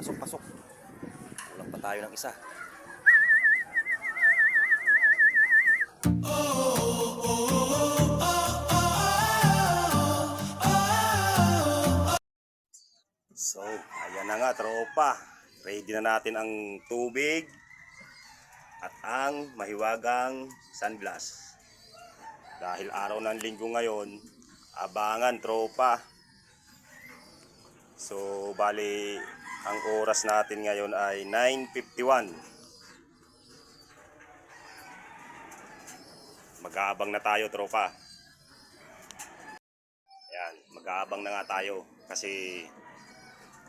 Pasok, pasok. Kulang pa tayo ng isa. So, ayan na nga tropa. Ready na natin ang tubig at ang mahiwagang sunglass. Dahil araw ng linggo ngayon, abangan tropa. So, bali ang oras natin ngayon ay 9:51. Mag-aabang na tayo tropa. Ayan, mag-aabang na nga tayo kasi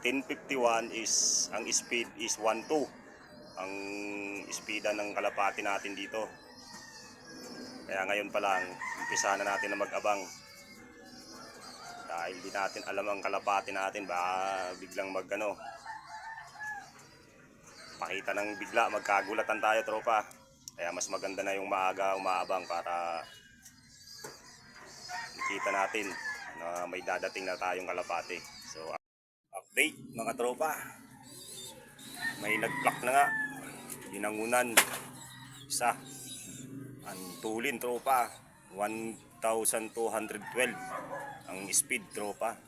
10:51 is ang speed is 12. Ang speeda ng kalapati natin dito. Kaya ngayon pa lang, umpisa na natin na mag-abang. Dahil di natin alam ang kalapati natin, baka biglang pakita ng bigla, magkagulatan tayo tropa. Kaya mas maganda na yung maaga umaabang para nakita natin na may dadating na tayong kalapati. So, update mga tropa. May nag-block na nga. Binangunan. Isa. Antulin tropa. 1,212 ang speed tropa.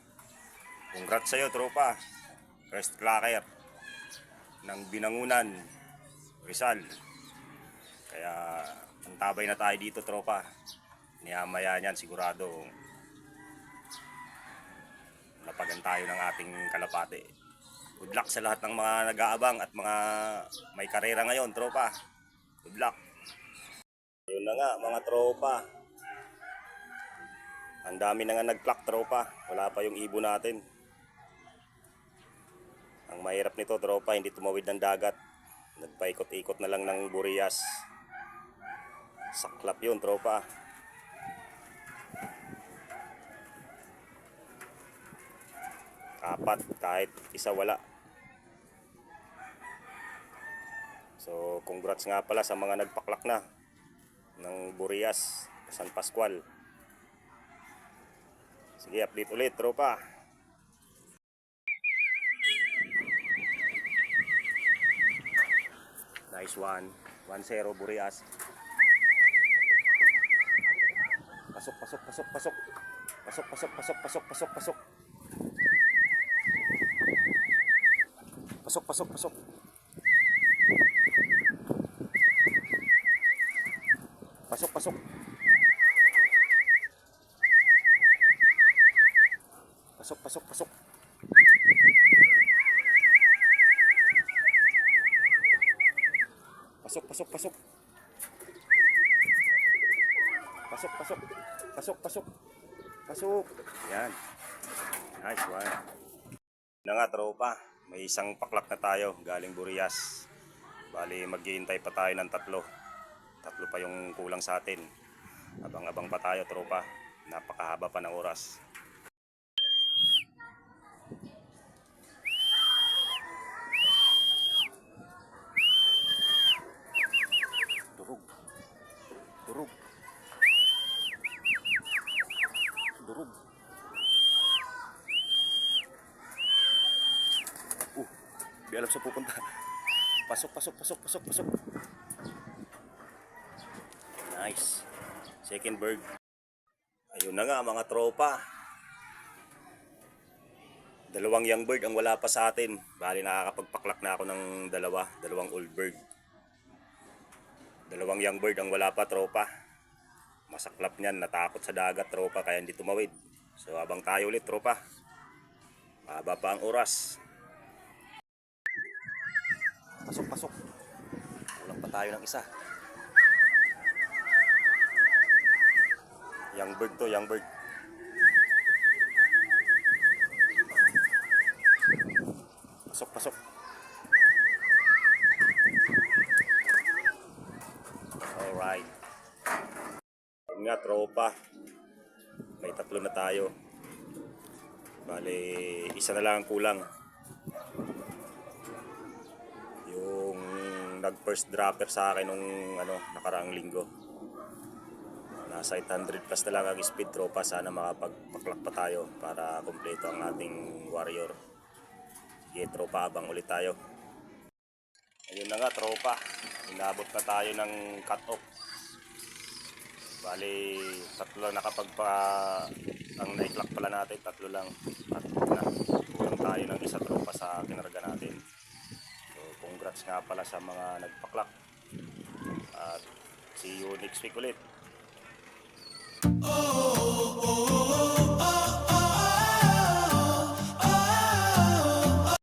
Congrats sa'yo tropa. First clacker ng Binangunan, Rizal. Kaya antabay na tayo dito tropa. Niyamaya niyan sigurado napagan tayo ng ating kalapate. Good luck sa lahat ng mga nag-aabang at mga may karera ngayon tropa. Good luck. Yun na nga mga tropa. Ang dami na nga nag-clock tropa. Wala pa yung ibon natin. Ang mahirap nito tropa, hindi tumawid ng dagat. Nagpaikot-ikot na lang ng Burias. Saklap yun tropa. Apat kahit isa wala. So congrats nga pala sa mga nagpaklak na ng Burias, San Pascual. Sige, update ulit tropa. Nice one. 1-0 Burias. Pasok, pasok, pasok, pasok. Pasok, pasok, pasok, pasok, pasok, pasok. Pasok, pasok, pasok. Pasok, pasok. Pasok, pasok, pasok. Pasok, pasok, pasok. Pasok, pasok. Pasok, pasok. Pasok. Yan. Nice one. Na nga tropa. May isang paklak na tayo galing Burias. Bali maghihintay pa tayo ng tatlo. Tatlo pa yung kulang sa atin. Abang-abang pa tayo tropa. Napakahaba pa ng oras. Durog. Durog. Durog. Di alam sa pupunta. Pasok, pasok, pasok, pasok, pasok. Nice. Second bird. Ayun na nga mga tropa. Dalawang young bird ang wala pa sa atin. Bali nakakapagpaklak na ako ng dalawang old bird. Dalawang young bird ang wala pa tropa. Masaklap niyan, natakot sa dagat tropa kaya hindi tumawid. So abang tayo ulit tropa. Mahaba pa ang oras. Pasok, pasok. Kulang pa tayo ng isa. Young bird to, young bird. Pasok, pasok. Alright. Yun nga tropa. May tatlo na tayo. Bale, isa na lang ang kulang. Yung nag-first dropper sa akin nung nakaraang linggo. Nasa 800 plus na lang ang speed tropa. Sana makapagpaklak pa tayo para kumpleto ang ating warrior. Sige, tropa, abang ulit tayo. Ayun na nga, tropa. Inabot na tayo ng cut-off. Bali, tatlo lang nakapagpa... Ang naiklak pala natin, tatlo lang. Cut-off na. Kulang tayo ng isa, tropa, sa kinarga natin. So, congrats nga pala sa mga nagpaklak. At see you next week ulit.